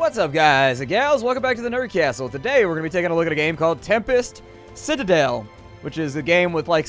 What's up, guys and gals? Welcome back to the Nerd Castle. Today we're going to be taking a look at a game called Tempest Citadel, which is a game with like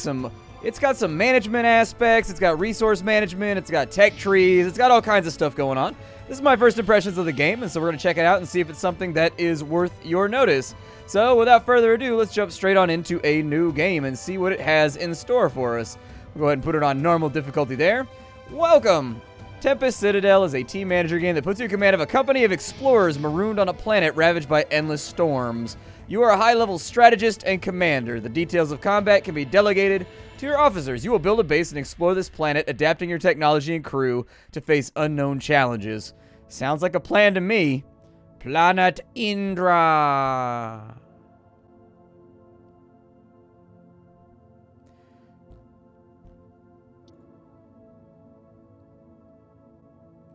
it's got some management aspects, it's got resource management, it's got tech trees, it's got all kinds of stuff going on. This is my first impressions of the game, and so we're going to check it out and see if it's something that is worth your notice. So without further ado, let's jump straight on into a new game and see what it has in store for us. We'll go ahead and put it on normal difficulty there. Welcome! Tempest Citadel is a team manager game that puts you in command of a company of explorers marooned on a planet ravaged by endless storms. You are a high-level strategist and commander. The details of combat can be delegated to your officers. You will build a base and explore this planet, adapting your technology and crew to face unknown challenges. Sounds like a plan to me. Planet Indra.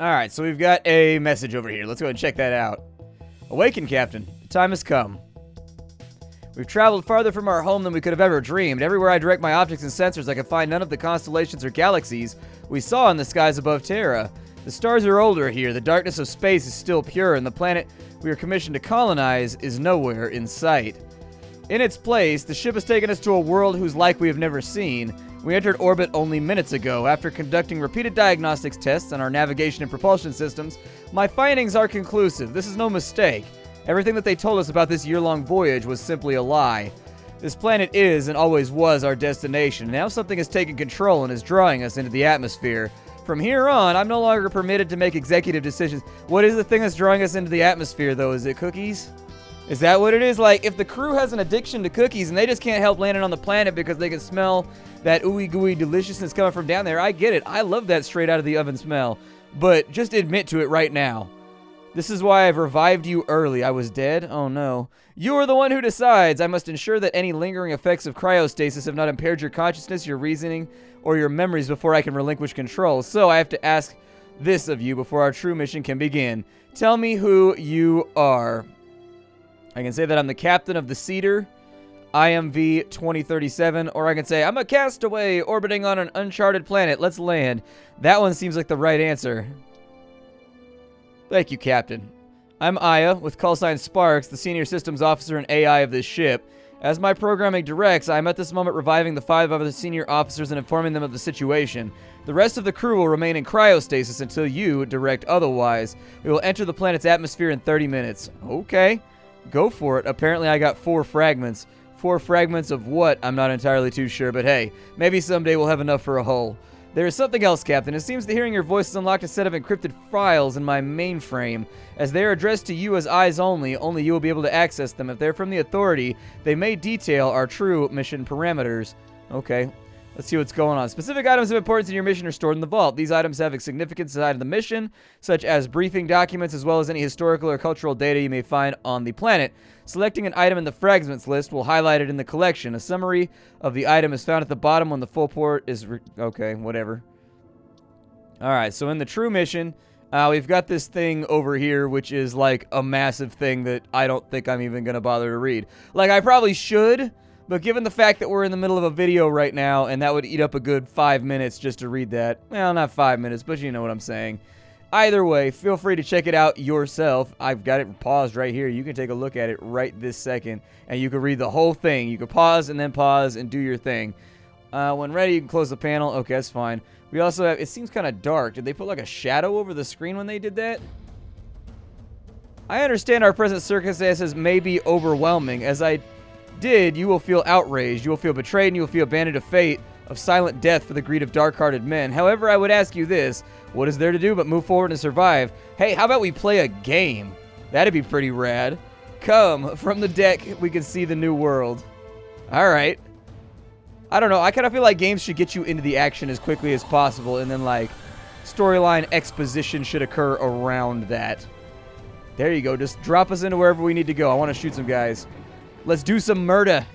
Alright, so we've got a message over here. Let's go ahead and check that out. Awaken, Captain. The time has come. We've traveled farther from our home than we could have ever dreamed. Everywhere I direct my optics and sensors, I can find none of the constellations or galaxies we saw in the skies above Terra. The stars are older here, the darkness of space is still pure, and the planet we are commissioned to colonize is nowhere in sight. In its place, the ship has taken us to a world whose like we have never seen. We entered orbit only minutes ago. After conducting repeated diagnostics tests on our navigation and propulsion systems, my findings are conclusive. This is no mistake. Everything that they told us about this year-long voyage was simply a lie. This planet is and always was our destination. Now something has taken control and is drawing us into the atmosphere. From here on, I'm no longer permitted to make executive decisions. What is the thing that's drawing us into the atmosphere, though? Is it cookies? Is that what it is? Like, if the crew has an addiction to cookies and they just can't help landing on the planet because they can smell that ooey gooey deliciousness coming from down there, I get it. I love that straight out of the oven smell. But just admit to it right now. This is why I've revived you early. I was dead? Oh no. You are the one who decides. I must ensure that any lingering effects of cryostasis have not impaired your consciousness, your reasoning, or your memories before I can relinquish control. So I have to ask this of you before our true mission can begin. Tell me who you are. I can say that I'm the captain of the Cedar, IMV 2037, or I can say I'm a castaway orbiting on an uncharted planet. Let's land. That one seems like the right answer. Thank you, Captain. I'm Aya, with callsign Sparks, the senior systems officer and AI of this ship. As my programming directs, I am at this moment reviving the 5 other senior officers and informing them of the situation. The rest of the crew will remain in cryostasis until you direct otherwise. We will enter the planet's atmosphere in 30 minutes. Okay. Go for it. Apparently I got 4 fragments. 4 fragments of what? I'm not entirely too sure, but hey, maybe someday we'll have enough for a hull. There is something else, Captain. It seems that hearing your voice has unlocked a set of encrypted files in my mainframe. As they are addressed to you as eyes only you will be able to access them. If they're from the Authority, they may detail our true mission parameters. Okay. Let's see what's going on. Specific items of importance in your mission are stored in the vault. These items have a significance inside of the mission, such as briefing documents as well as any historical or cultural data you may find on the planet. Selecting an item in the fragments list will highlight it in the collection. A summary of the item is found at the bottom when the full port is... okay, whatever. Alright, so in the true mission, we've got this thing over here, which is like a massive thing that I don't think I'm even going to bother to read. Like, I probably should... but given the fact that we're in the middle of a video right now, and that would eat up a good 5 minutes just to read that. Well, not 5 minutes, but you know what I'm saying. Either way, feel free to check it out yourself. I've got it paused right here. You can take a look at it right this second, and you can read the whole thing. You can pause and do your thing. When ready, you can close the panel. Okay, that's fine. We also have... it seems kind of dark. Did they put like a shadow over the screen when they did that? I understand our present circumstances may be overwhelming. As I... did, you will feel outraged, you will feel betrayed, and you will feel abandoned to fate of silent death for the greed of dark-hearted men. However, I would ask you this, what is there to do but move forward and survive? Hey, how about we play a game? That'd be pretty rad. Come, from the deck, we can see the new world. Alright. I don't know, I kind of feel like games should get you into the action as quickly as possible, and then, like, storyline exposition should occur around that. There you go, just drop us into wherever we need to go. I want to shoot some guys. Let's do some murder.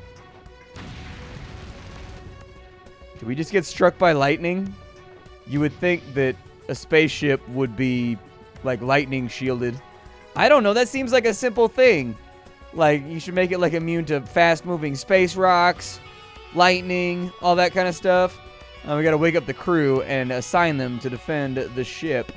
Did we just get struck by lightning? You would think that a spaceship would be, like, lightning shielded. I don't know. That seems like a simple thing. Like, you should make it, like, immune to fast-moving space rocks, lightning, all that kind of stuff. We gotta wake up the crew and assign them to defend the ship.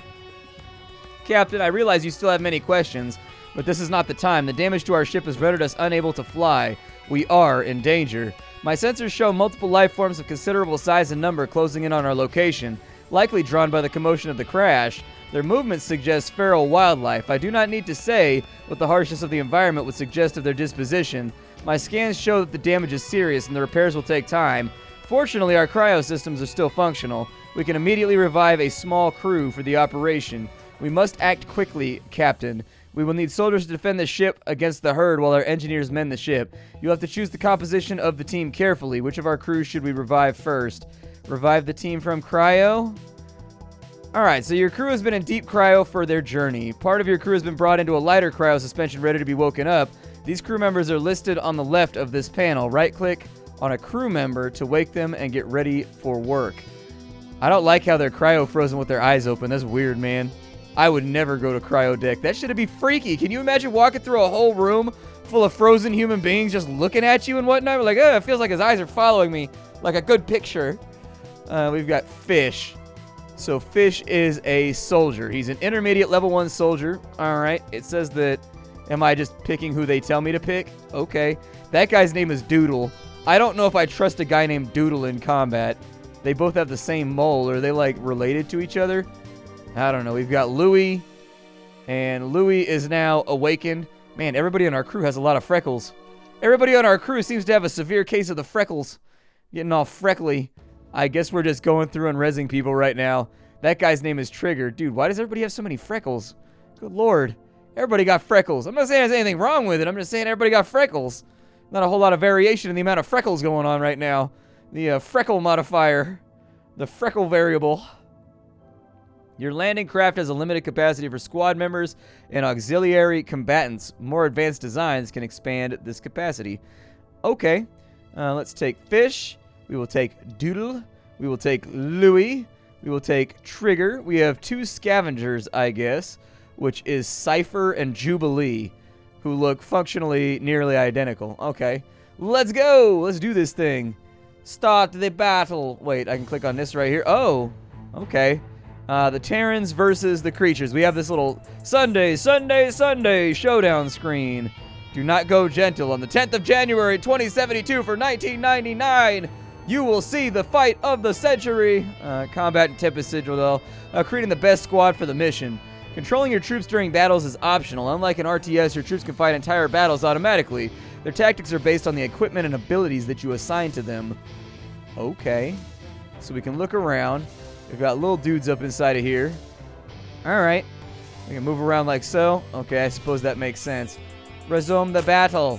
Captain, I realize you still have many questions, But this is not the time. The damage to our ship has rendered us unable to fly. We are in danger. My sensors show multiple life forms of considerable size and number closing in on our location, likely drawn by the commotion of the crash. Their movements suggest feral wildlife. I do not need to say what the harshness of the environment would suggest of their disposition. My scans show that the damage is serious and the repairs will take time. Fortunately, our cryo systems are still functional. We can immediately revive a small crew for the operation. We must act quickly, Captain. We will need soldiers to defend the ship against the herd while our engineers mend the ship. You'll have to choose the composition of the team carefully. Which of our crews should we revive first? Revive the team from cryo? Alright, so your crew has been in deep cryo for their journey. Part of your crew has been brought into a lighter cryo suspension ready to be woken up. These crew members are listed on the left of this panel. Right-click on a crew member to wake them and get ready for work. I don't like how they're cryo frozen with their eyes open. That's weird, man. I would never go to cryo deck. That shit'd be freaky. Can you imagine walking through a whole room full of frozen human beings just looking at you and whatnot? We're like, oh, it feels like his eyes are following me. Like a good picture. We've got Fish. So Fish is a soldier. He's an intermediate level 1 soldier. Alright. It says that, am I just picking who they tell me to pick? Okay. That guy's name is Doodle. I don't know if I trust a guy named Doodle in combat. They both have the same mole. Are they like related to each other? I don't know. We've got Louis, and Louis is now awakened. Man, everybody on our crew has a lot of freckles. Everybody on our crew seems to have a severe case of the freckles. Getting all freckly. I guess we're just going through and rezzing people right now. That guy's name is Trigger. Dude, why does everybody have so many freckles? Good lord. Everybody got freckles. I'm not saying there's anything wrong with it. I'm just saying everybody got freckles. Not a whole lot of variation in the amount of freckles going on right now. The freckle modifier. The freckle variable. Your landing craft has a limited capacity for squad members and auxiliary combatants. More advanced designs can expand this capacity. Okay. Let's take Fish. We will take Doodle. We will take Louis. We will take Trigger. We have 2 scavengers, I guess, which is Cypher and Jubilee, who look functionally nearly identical. Okay. Let's go. Let's do this thing. Start the battle. Wait, I can click on this right here. Oh, okay. The Terrans versus the creatures. We have this little Sunday showdown screen. Do not go gentle. On the 10th of January, 2072 for 1999, you will see the fight of the century. Combat in Tempest Citadel. Creating the best squad for the mission. Controlling your troops during battles is optional. Unlike an RTS, your troops can fight entire battles automatically. Their tactics are based on the equipment and abilities that you assign to them. Okay. So we can look around. We've got little dudes up inside of here. Alright. We can move around like so. Okay, I suppose that makes sense. Resume the battle.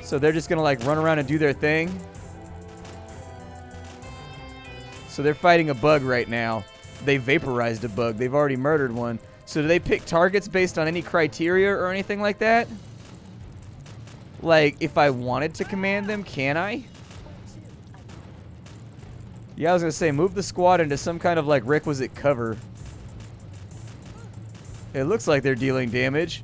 So they're just going to like run around and do their thing. So they're fighting a bug right now. They vaporized a bug. They've already murdered one. So do they pick targets based on any criteria or anything like that? Like, if I wanted to command them, can I? Yeah, I was going to say, move the squad into some kind of, like, requisite cover. It looks like they're dealing damage.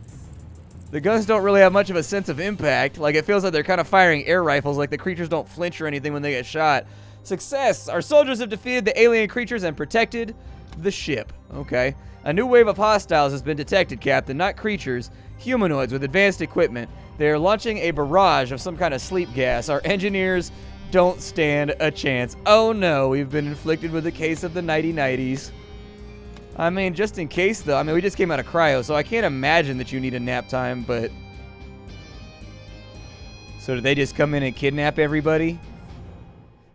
The guns don't really have much of a sense of impact. Like, it feels like they're kind of firing air rifles, like the creatures don't flinch or anything when they get shot. Success! Our soldiers have defeated the alien creatures and protected the ship. Okay. A new wave of hostiles has been detected, Captain. Not creatures, humanoids with advanced equipment. They are launching a barrage of some kind of sleep gas. Our engineers don't stand a chance. Oh no, we've been inflicted with a case of the 90s. I mean, just in case though. I mean, we just came out of cryo, so I can't imagine that you need a nap time, but... So did they just come in and kidnap everybody?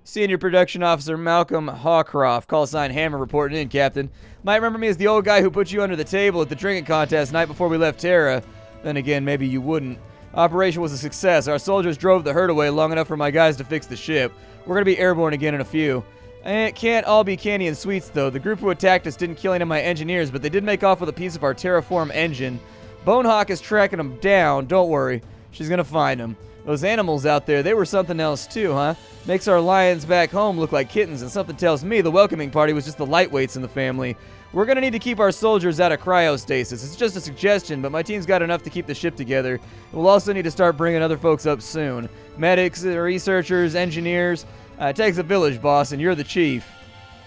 Senior Production Officer Malcolm Hawcroft, call sign Hammer, reporting in, Captain. Might remember me as the old guy who put you under the table at the drinking contest night before we left Terra. Then again, maybe you wouldn't. Operation was a success. Our soldiers drove the herd away long enough for my guys to fix the ship. We're going to be airborne again in a few. And it can't all be candy and sweets, though. The group who attacked us didn't kill any of my engineers, but they did make off with a piece of our terraform engine. Bonehawk is tracking them down. Don't worry. She's going to find them. Those animals out there, they were something else too, huh? Makes our lions back home look like kittens, and something tells me the welcoming party was just the lightweights in the family. We're going to need to keep our soldiers out of cryostasis. It's just a suggestion, but my team's got enough to keep the ship together. We'll also need to start bringing other folks up soon. Medics, researchers, engineers. It takes a village, boss, and you're the chief.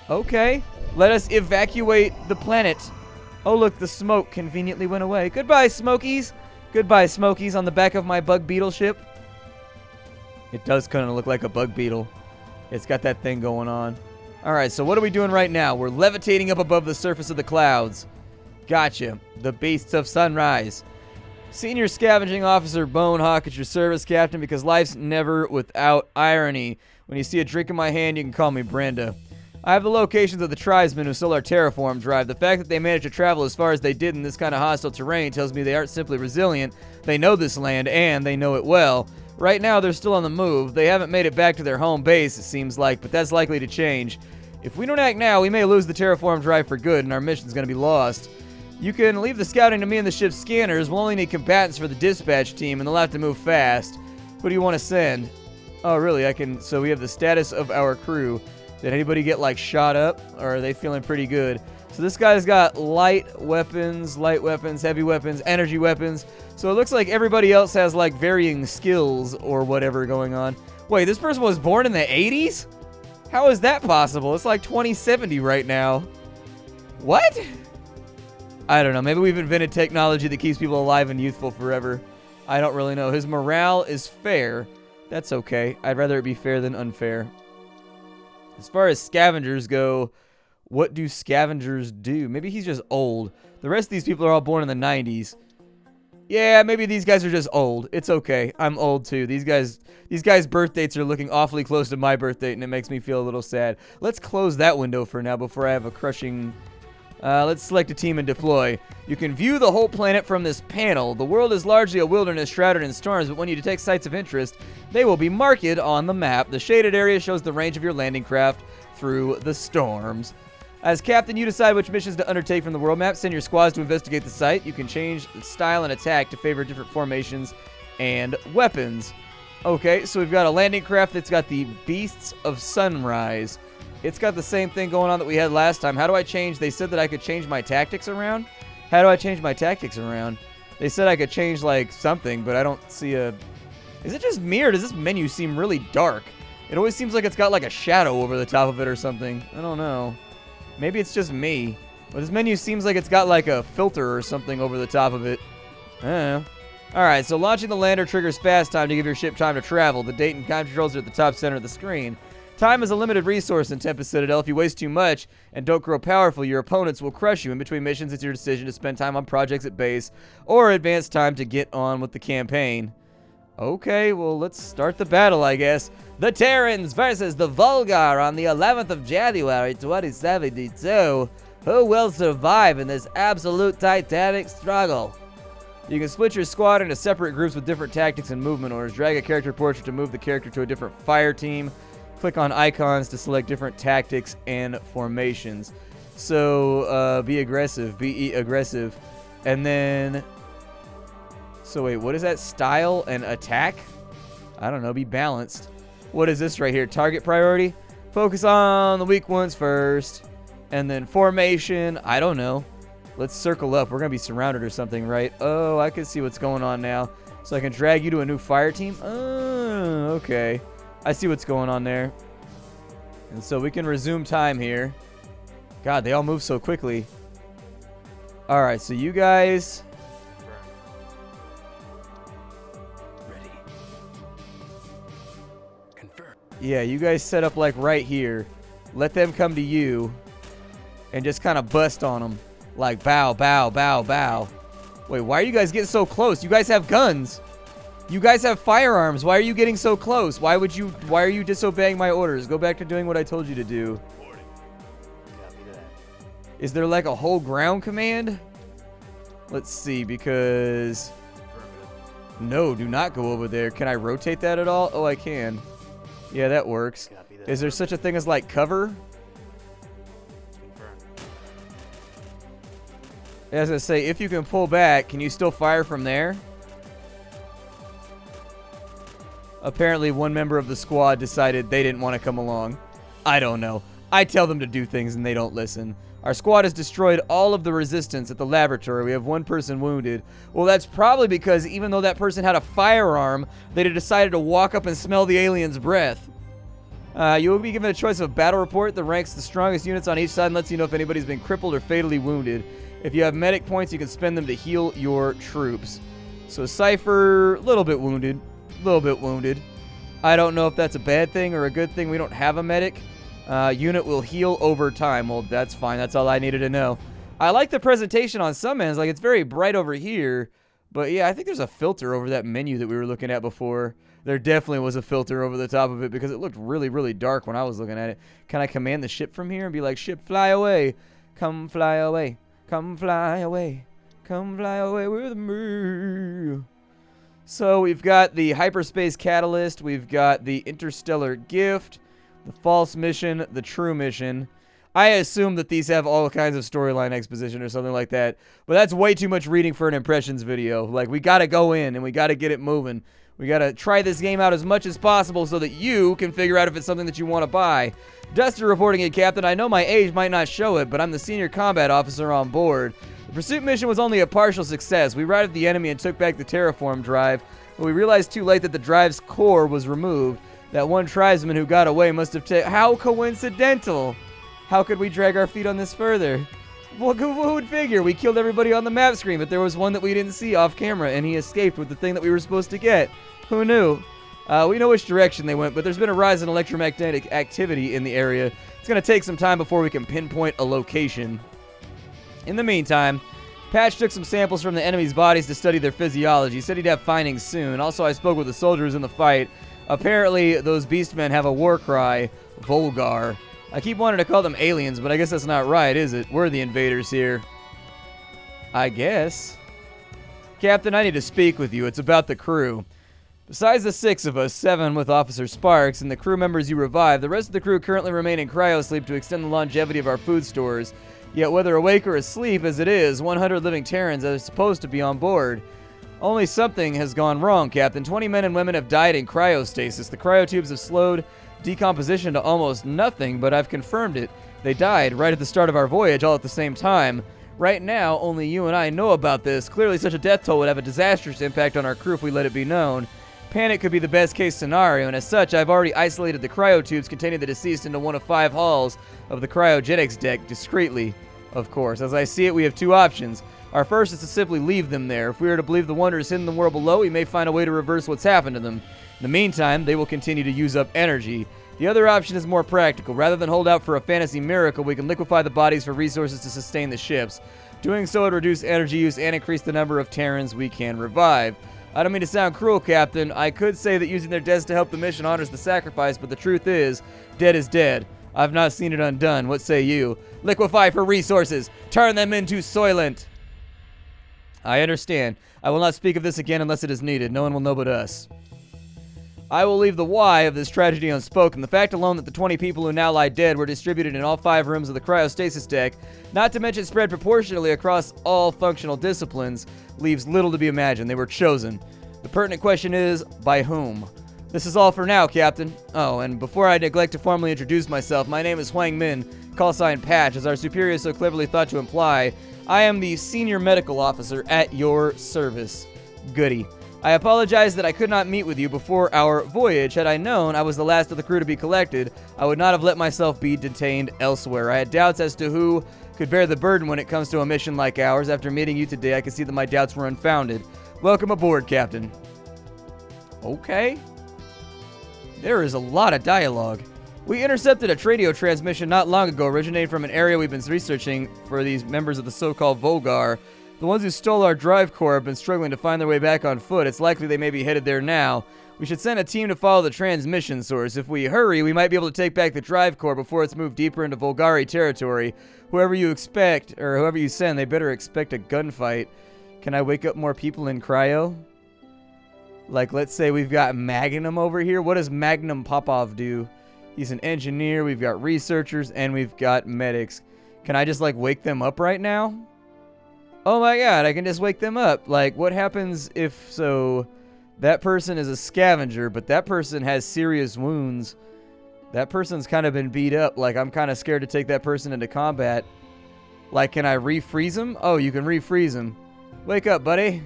Okay. Let us evacuate the planet. Oh, look, the smoke conveniently went away. Goodbye, Smokies. Goodbye, Smokies, on the back of my bug beetle ship. It does kind of look like a bug beetle. It's got that thing going on. All right, so what are we doing right now? We're levitating up above the surface of the clouds. Gotcha. The beasts of sunrise. Senior Scavenging Officer Bonehawk at your service, Captain, because life's never without irony. When you see a drink in my hand, you can call me Brenda. I have the locations of the tribesmen who stole our terraform drive. The fact that they managed to travel as far as they did in this kind of hostile terrain tells me they aren't simply resilient. They know this land, and they know it well. Right now, they're still on the move. They haven't made it back to their home base, it seems like, but that's likely to change. If we don't act now, we may lose the terraform drive for good, and our mission's going to be lost. You can leave the scouting to me and the ship's scanners. We'll only need combatants for the dispatch team, and they'll have to move fast. Who do you want to send? Oh, really? I can. So we have the status of our crew. Did anybody get, like, shot up, or are they feeling pretty good? So this guy's got light weapons, heavy weapons, energy weapons. So it looks like everybody else has, like, varying skills or whatever going on. Wait, this person was born in the 80s? How is that possible? It's like 2070 right now. What? I don't know. Maybe we've invented technology that keeps people alive and youthful forever. I don't really know. His morale is fair. That's okay. I'd rather it be fair than unfair. As far as scavengers go, what do scavengers do? Maybe he's just old. The rest of these people are all born in the 90s. Yeah, maybe these guys are just old. It's okay. I'm old too. These guys' birth dates are looking awfully close to my birth date, and it makes me feel a little sad. Let's close that window for now before I have a crushing... let's select a team and deploy. You can view the whole planet from this panel. The world is largely a wilderness shrouded in storms, but when you detect sites of interest, they will be marked on the map. The shaded area shows the range of your landing craft through the storms. As captain, you decide which missions to undertake from the world map. Send your squads to investigate the site. You can change the style and attack to favor different formations and weapons. Okay, so we've got a landing craft that's got the Beasts of Sunrise. It's got the same thing going on that we had last time. How do I change? They said that I could change my tactics around. How do I change my tactics around? They said I could change, like, something, but I don't see a... Is it just me, or does this menu seem really dark? It always seems like it's got, like, a shadow over the top of it or something. I don't know. Maybe it's just me. But this menu seems like it's got, like, a filter or something over the top of it. I don't know. Alright, so launching the lander triggers fast time to give your ship time to travel. The date and time controls are at the top center of the screen. Time is a limited resource in Tempest Citadel. If you waste too much and don't grow powerful, your opponents will crush you. In between missions, it's your decision to spend time on projects at base or advance time to get on with the campaign. Okay, well, let's start the battle, I guess. The Terrans versus the Vulgar on the 11th of January, 2072. Who will survive in this absolute titanic struggle? You can split your squad into separate groups with different tactics and movement orders. Drag a character portrait to move the character to a different fire team. Click on icons to select different tactics and formations. So, be aggressive. Be aggressive. And then... So, wait, what is that? Style and attack? I don't know. Be balanced. What is this right here? Target priority? Focus on the weak ones first. And then formation. I don't know. Let's circle up. We're going to be surrounded or something, right? Oh, I can see what's going on now. So I can drag you to a new fire team? Oh, okay. I see what's going on there. And so we can resume time here. God, they all move so quickly. Alright, so you guys... Ready. Confirm. Yeah, you guys set up like right here. Let them come to you. And just kind of bust on them. Like bow, bow, bow, bow. Wait, why are you guys getting so close? You guys have guns. You guys have firearms. Why are you getting so close? Why are you disobeying my orders? Go back to doing what I told you to do. Is there like a whole ground command? Let's see, because... No, do not go over there. Can I rotate that at all? Oh, I can. Yeah, that works. Is there such a thing as like cover? I was going to say, if you can pull back, can you still fire from there? Apparently, one member of the squad decided they didn't want to come along. I don't know. I tell them to do things and they don't listen. Our squad has destroyed all of the resistance at the laboratory. We have one person wounded. Well, that's probably because even though that person had a firearm, they decided to walk up and smell the alien's breath. You will be given a choice of battle report that ranks the strongest units on each side and lets you know if anybody's been crippled or fatally wounded. If you have medic points, you can spend them to heal your troops. So Cypher, a little bit wounded. A little bit wounded. I don't know if that's a bad thing or a good thing. We don't have a medic. Unit will heal over time. Well, that's fine. That's all I needed to know. I like the presentation on some ends. Like, it's very bright over here. But, yeah, I think there's a filter over that menu that we were looking at before. There definitely was a filter over the top of it because it looked really, really dark when I was looking at it. Can I command the ship from here and be like, ship, fly away. Come fly away. Come fly away. Come fly away with me. So we've got the Hyperspace Catalyst. We've got the Interstellar Gift. The False Mission. The True Mission. I assume that these have all kinds of storyline exposition or something like that. But that's way too much reading for an impressions video. Like, we gotta go in and we gotta get it moving. We gotta try this game out as much as possible so that you can figure out if it's something that you want to buy. Duster reporting it, Captain. I know my age might not show it, but I'm the senior combat officer on board. The pursuit mission was only a partial success. We routed the enemy and took back the terraform drive, but we realized too late that the drive's core was removed. That one tribesman who got away must have taken... How coincidental! How could we drag our feet on this further? Well, who would figure? We killed everybody on the map screen, but there was one that we didn't see off camera, and he escaped with the thing that we were supposed to get. Who knew? We know which direction they went, but there's been a rise in electromagnetic activity in the area. It's going to take some time before we can pinpoint a location. In the meantime, Patch took some samples from the enemy's bodies to study their physiology. He said he'd have findings soon. Also, I spoke with the soldiers in the fight. Apparently, those beastmen have a war cry, Volgar. I keep wanting to call them aliens, but I guess that's not right, is it? We're the invaders here. I guess. Captain, I need to speak with you. It's about the crew. Besides the 6 of us, 7 with Officer Sparks, and the crew members you revived, the rest of the crew currently remain in cryosleep to extend the longevity of our food stores. Yet whether awake or asleep as it is, 100 living Terrans are supposed to be on board. Only something has gone wrong, Captain. 20 men and women have died in cryostasis. The cryotubes have slowed decomposition to almost nothing, but I've confirmed it. They died right at the start of our voyage, all at the same time. Right now, only you and I know about this. Clearly, such a death toll would have a disastrous impact on our crew if we let it be known. Panic could be the best case scenario, and as such, I've already isolated the cryotubes containing the deceased into one of 5 halls of the cryogenics deck, discreetly, of course. As I see it, we have 2 options. Our first is to simply leave them there. If we are to believe the wonders hidden in the world below, we may find a way to reverse what's happened to them. In the meantime, they will continue to use up energy. The other option is more practical. Rather than hold out for a fantasy miracle, we can liquefy the bodies for resources to sustain the ships. Doing so would reduce energy use and increase the number of Terrans we can revive. I don't mean to sound cruel, Captain. I could say that using their deaths to help the mission honors the sacrifice, but the truth is, dead is dead. I've not seen it undone. What say you? Liquefy for resources. Turn them into Soylent. I understand. I will not speak of this again unless it is needed. No one will know but us. I will leave the why of this tragedy unspoken. The fact alone that the 20 people who now lie dead were distributed in all 5 rooms of the cryostasis deck, not to mention spread proportionally across all functional disciplines, leaves little to be imagined. They were chosen. The pertinent question is, by whom? This is all for now, Captain. Oh, and before I neglect to formally introduce myself, my name is Huang Min, call sign Patch, as our superior so cleverly thought to imply. I am the senior medical officer at your service. Goody. I apologize that I could not meet with you before our voyage. Had I known I was the last of the crew to be collected, I would not have let myself be detained elsewhere. I had doubts as to who could bear the burden when it comes to a mission like ours. After meeting you today, I can see that my doubts were unfounded. Welcome aboard, Captain. Okay. There is a lot of dialogue. We intercepted a radio transmission not long ago originating from an area we've been researching for these members of the so-called Volgar. The ones who stole our drive core have been struggling to find their way back on foot. It's likely they may be headed there now. We should send a team to follow the transmission source. If we hurry, we might be able to take back the drive core before it's moved deeper into Volgari territory. Whoever you expect, or whoever you send, they better expect a gunfight. Can I wake up more people in cryo? Like, let's say we've got Magnum over here. What does Magnum Popov do? He's an engineer, we've got researchers, and we've got medics. Can I just, like, wake them up right now? Oh my god, I can just wake them up. Like, what happens if, so, that person is a scavenger, but that person has serious wounds. That person's kind of been beat up. Like, I'm kind of scared to take that person into combat. Like, can I refreeze him? Oh, you can refreeze him. Wake up, buddy.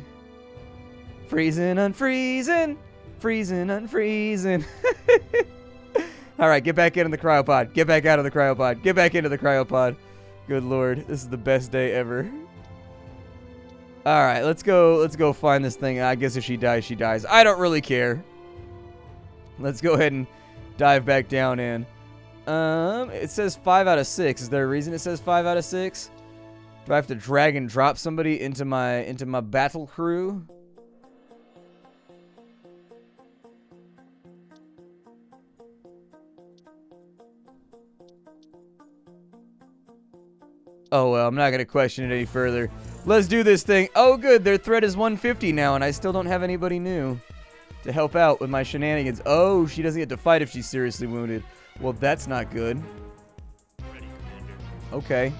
Freezing, unfreezing. Freezing, unfreezing. Alright, get back into the cryopod. Get back out of the cryopod. Get back into the cryopod. Good lord, this is the best day ever. All right, let's go find this thing. I guess if she dies, she dies. I don't really care. Let's go ahead and dive back down in. It says 5 out of 6. Is there a reason it says 5 out of 6? Do I have to drag and drop somebody into my battle crew? Oh, well, I'm not going to question it any further. Let's do this thing. Oh, good. Their threat is 150 now, and I still don't have anybody new to help out with my shenanigans. Oh, she doesn't get to fight if she's seriously wounded. Well, that's not good. Okay.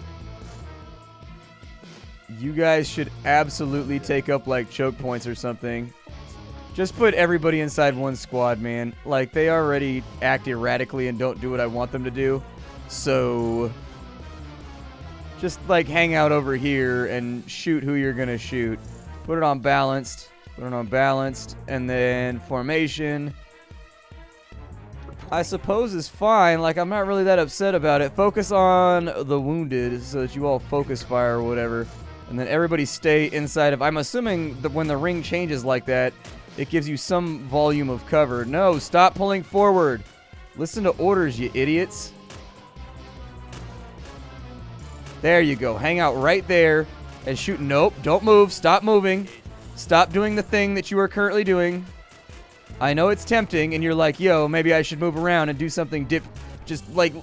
You guys should absolutely take up, like, choke points or something. Just put everybody inside one squad, man. Like, they already act erratically and don't do what I want them to do. So just, like, hang out over here and shoot who you're going to shoot. Put it on balanced. Put it on balanced. And then formation, I suppose, is fine. Like, I'm not really that upset about it. Focus on the wounded so that you all focus fire or whatever. And then everybody stay inside of... I'm assuming that when the ring changes like that, it gives you some volume of cover. No, stop pulling forward. Listen to orders, you idiots. There you go. Hang out right there and shoot. Nope, don't move. Stop moving. Stop doing the thing that you are currently doing. I know it's tempting, and you're like, yo, maybe I should move around and do something just like...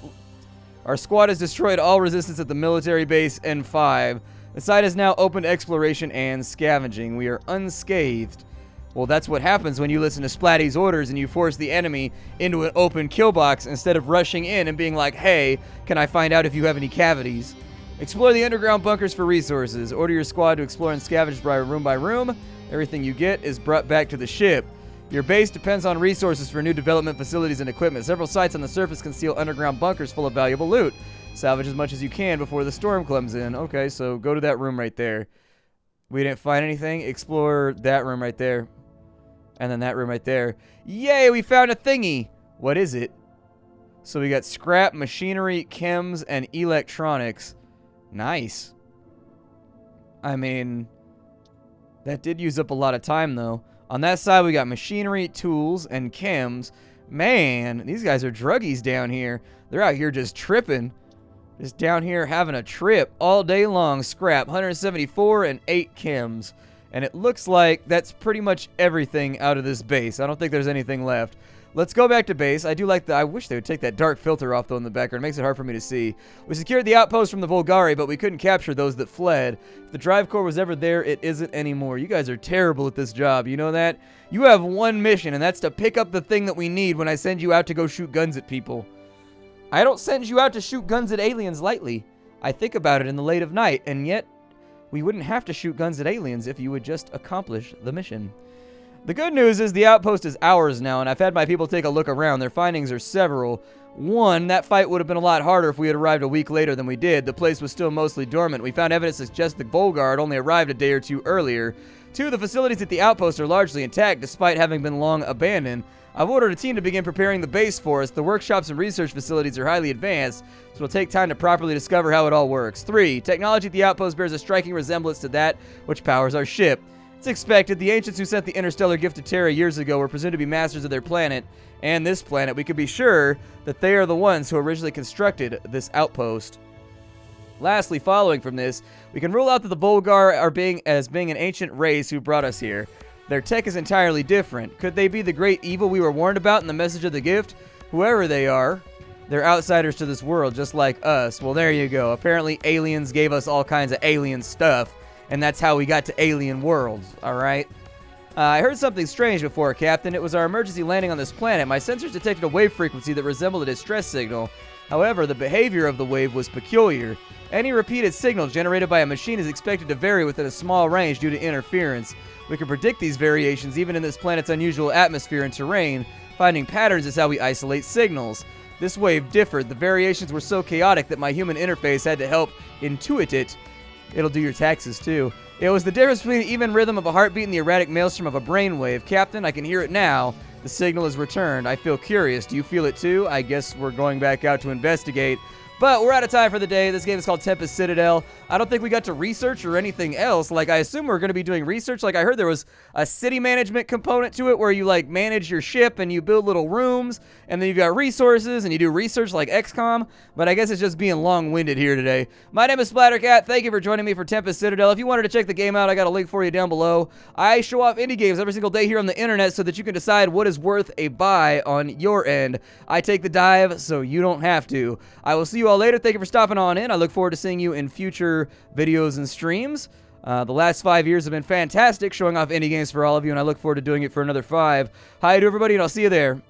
Our squad has destroyed all resistance at the military base N5. The site is now open to exploration and scavenging. We are unscathed. Well, that's what happens when you listen to Splatty's orders and you force the enemy into an open kill box instead of rushing in and being like, hey, can I find out if you have any cavities? Explore the underground bunkers for resources. Order your squad to explore and scavenge by room. Everything you get is brought back to the ship. Your base depends on resources for new development facilities and equipment. Several sites on the surface conceal underground bunkers full of valuable loot. Salvage as much as you can before the storm comes in. Okay, so go to that room right there. We didn't find anything. Explore that room right there. And then that room right there. Yay, we found a thingy. What is it? So we got scrap, machinery, chems, and electronics. Nice. I mean, that did use up a lot of time, though. On that side, we got machinery, tools, and chems. Man, these guys are druggies down here. They're out here just tripping. Just down here having a trip all day long. Scrap, 174 and 8 chems. And it looks like that's pretty much everything out of this base. I don't think there's anything left. Let's go back to base. I do like the... I wish they would take that dark filter off, though, in the background. It makes it hard for me to see. We secured the outpost from the Volgari, but we couldn't capture those that fled. If the drive core was ever there, it isn't anymore. You guys are terrible at this job. You know that? You have one mission, and that's to pick up the thing that we need when I send you out to go shoot guns at people. I don't send you out to shoot guns at aliens lightly. I think about it in the late of night, and yet we wouldn't have to shoot guns at aliens if you would just accomplish the mission. The good news is the outpost is ours now, and I've had my people take a look around. Their findings are several. One, that fight would have been a lot harder if we had arrived a week later than we did. The place was still mostly dormant. We found evidence that suggests the Volgar only arrived a day or two earlier. Two, the facilities at the outpost are largely intact despite having been long abandoned. I've ordered a team to begin preparing the base for us. The workshops and research facilities are highly advanced, so it'll take time to properly discover how it all works. 3, technology at the outpost bears a striking resemblance to that which powers our ship. It's expected. The ancients who sent the interstellar gift to Terra years ago were presumed to be masters of their planet and this planet. We could be sure that they are the ones who originally constructed this outpost. Lastly, following from this, we can rule out that the Volgar are being an ancient race who brought us here. Their tech is entirely different. Could they be the great evil we were warned about in the message of the gift? Whoever they are, they're outsiders to this world, just like us. Well, there you go. Apparently, aliens gave us all kinds of alien stuff, and that's how we got to alien worlds, all right? I heard something strange before, Captain. It was our emergency landing on this planet. My sensors detected a wave frequency that resembled a distress signal. However, the behavior of the wave was peculiar. Any repeated signal generated by a machine is expected to vary within a small range due to interference. We can predict these variations even in this planet's unusual atmosphere and terrain. Finding patterns is how we isolate signals. This wave differed. The variations were so chaotic that my human interface had to help intuit it. It'll do your taxes, too. It was the difference between the even rhythm of a heartbeat and the erratic maelstrom of a brainwave. Captain, I can hear it now. The signal is returned. I feel curious. Do you feel it, too? I guess we're going back out to investigate. But we're out of time for the day. This game is called Tempest Citadel. I don't think we got to research or anything else. Like, I assume we're going to be doing research. Like, I heard there was a city management component to it where you, like, manage your ship and you build little rooms. And then you've got resources and you do research like XCOM. But I guess it's just being long-winded here today. My name is Splattercat. Thank you for joining me for Tempest Citadel. If you wanted to check the game out, I got a link for you down below. I show off indie games every single day here on the internet so that you can decide what is worth a buy on your end. I take the dive so you don't have to. I will see you all later. Thank you for stopping on in. I look forward to seeing you in future videos and streams. The last 5 years have been fantastic showing off indie games for all of you, and I look forward to doing it for another 5. Hi to everybody, and I'll see you there.